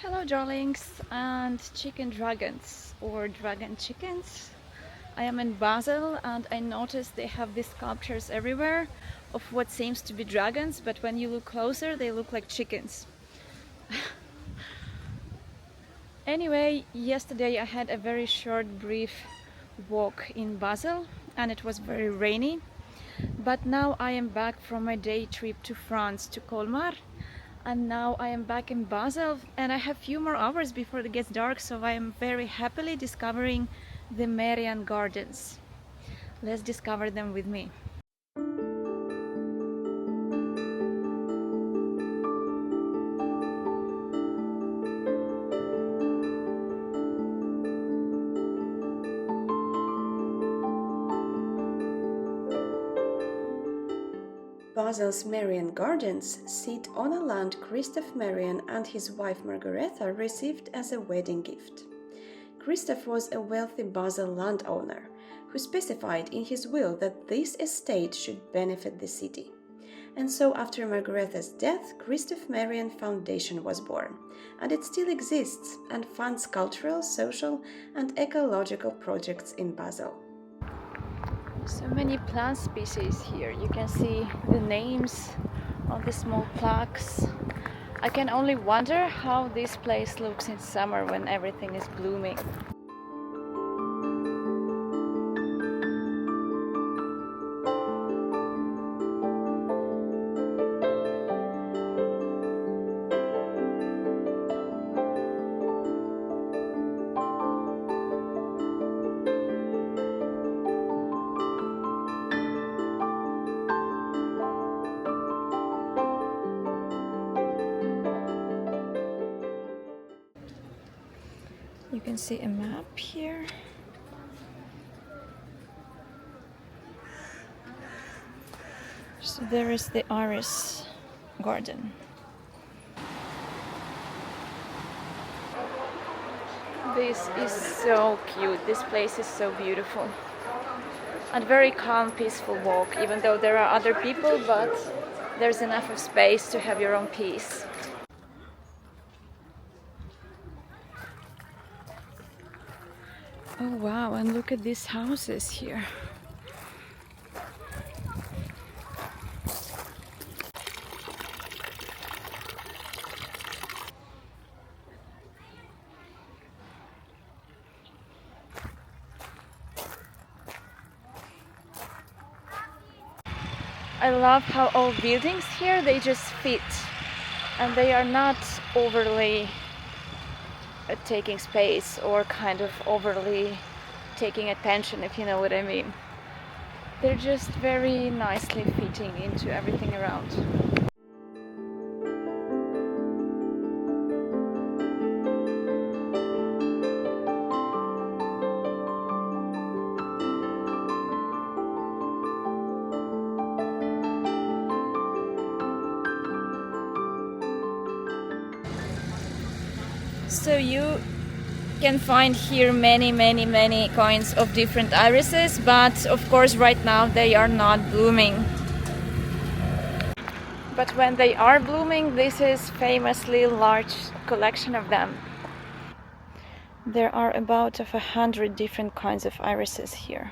Hello darlings and chicken dragons or dragon chickens. I am in Basel and I noticed they have these sculptures everywhere of what seems to be dragons, but when you look closer they look like chickens. Anyway, yesterday I had a very short brief walk in Basel and it was very rainy. But now I am back from my day trip to France, to Colmar, and now I am back in Basel and I have few more hours before it gets dark, so I am very happily discovering the Merian Gardens. Let's discover them with me. Basel's Merian Gardens sit on a land Christophe Merian and his wife Margaretha received as a wedding gift. Christophe was a wealthy Basel landowner who specified in his will that this estate should benefit the city. And so after Margaretha's death, Christophe Merian Foundation was born, and it still exists and funds cultural, social and ecological projects in Basel. So many plant species here. You can see the names on the small plaques. I can only wonder how this place looks in summer when everything is blooming. You can see a map here. So there is the Iris Garden. This is so cute. This place is so beautiful. And very calm, peaceful walk, even though there are other people, but there's enough of space to have your own peace. Oh wow, and look at these houses here. I love how all buildings here, they just fit and they are not overly taking space or kind of overly taking attention, if you know what I mean. They're just very nicely fitting into everything around. So you can find here many kinds of different irises, but of course right now they are not blooming. But when they are blooming, this is famously large collection of them. There are about 100 different kinds of irises here.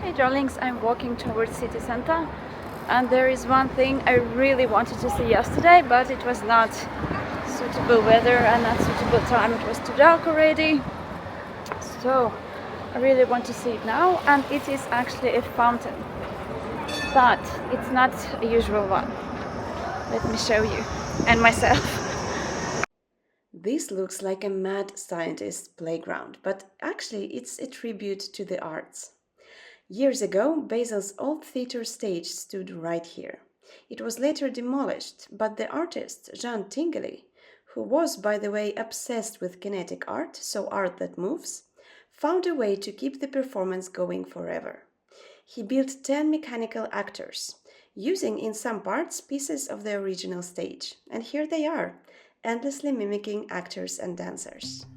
Hey darlings, I'm walking towards city center and there is one thing I really wanted to see yesterday, but it was not suitable weather and not suitable time. It was too dark already, so I really want to see it now, and it is actually a fountain, but it's not a usual one. Let me show you and myself. This looks like a mad scientist's playground, but actually it's a tribute to the arts. Years ago, Basel's old theatre stage stood right here. It was later demolished, but the artist, Jean Tinguely, who was, by the way, obsessed with kinetic art, so art that moves, found a way to keep the performance going forever. He built 10 mechanical actors, using in some parts pieces of the original stage, and here they are, endlessly mimicking actors and dancers.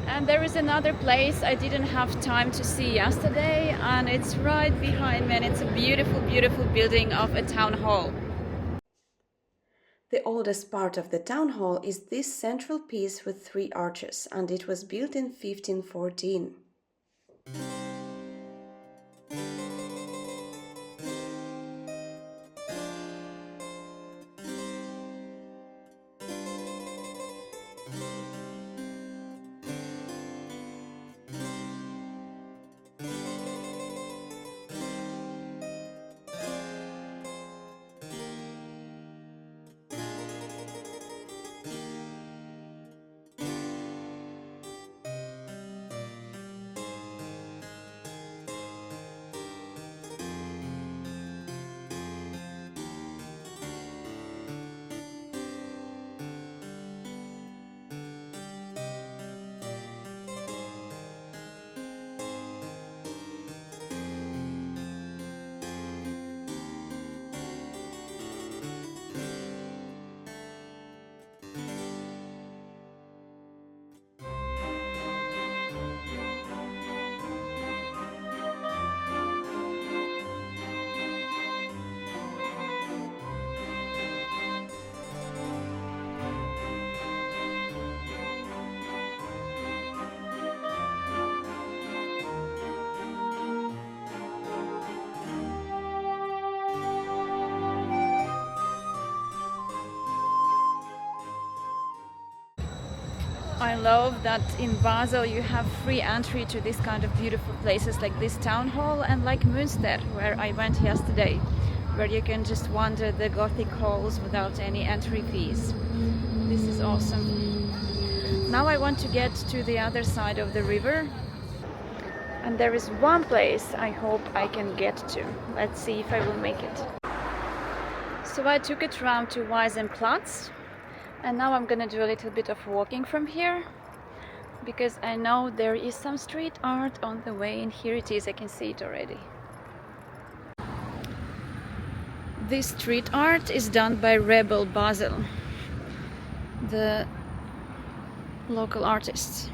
And there is another place I didn't have time to see yesterday, and it's right behind me, and it's a beautiful, beautiful building of a town hall. The oldest part of the town hall is this central piece with 3 arches, and it was built in 1514. I love that in Basel you have free entry to this kind of beautiful places like this town hall and like Münster, where I went yesterday, where you can just wander the Gothic halls without any entry fees. This is awesome. Now I want to get to the other side of the river, and there is one place I hope I can get to. Let's see if I will make it. So I took a tram to Wiesenplatz, and now I'm gonna do a little bit of walking from here, because I know there is some street art on the way, and here it is, I can see it already. This street art is done by Rebel Basel, the local artists.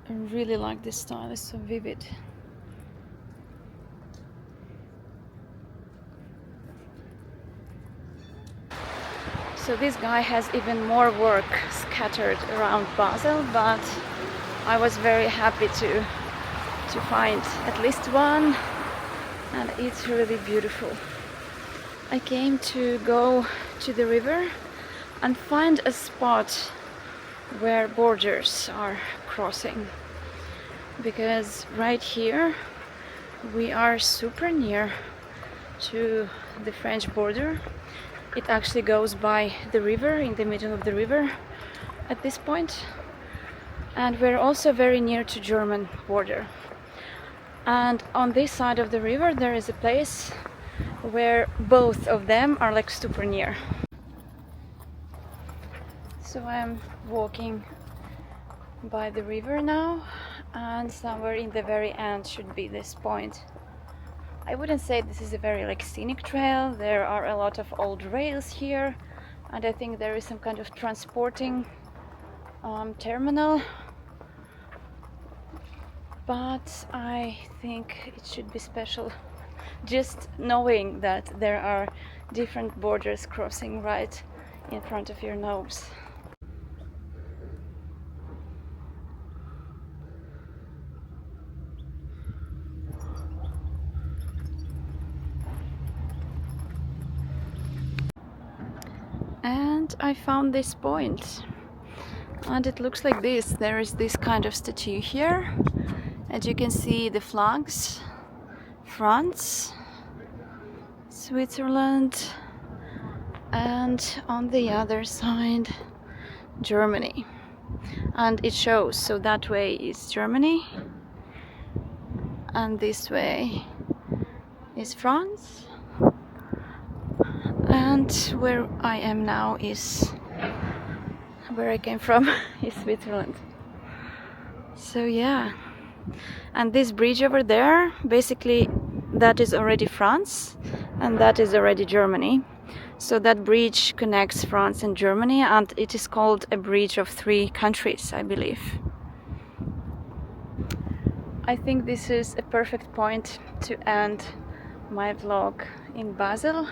I really like this style, it's so vivid. So this guy has even more work scattered around Basel, but I was very happy to find at least one, and it's really beautiful. I came to go to the river and find a spot where borders are crossing, because right here we are super near to the French border. It actually goes by the river, in the middle of the river at this point, and we're also very near to German border. And on this side of the river there is a place where both of them are like super near. So I'm walking by the river now, and somewhere in the very end should be this point. I wouldn't say this is a very like scenic trail. There are a lot of old rails here, and I think there is some kind of transporting terminal, but I think it should be special just knowing that there are different borders crossing right in front of your nose. And I found this point, and it looks like this. There is this kind of statue here, and you can see the flags: France, Switzerland, and on the other side Germany. And it shows, so that way is Germany and this way is France, and where I am now is where I came from is Switzerland. So yeah, and this bridge over there, basically that is already France and that is already Germany. So that bridge connects France and Germany, and it is called a bridge of 3 countries, I believe. I think this is a perfect point to end my vlog in Basel.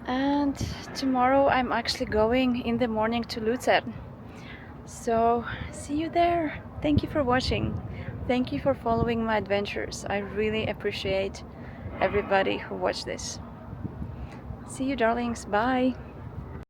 And tomorrow I'm actually going in the morning to Lucerne. So see you there. Thank you for watching. Thank you for following my adventures. I really appreciate everybody who watched this. See you, darlings. Bye.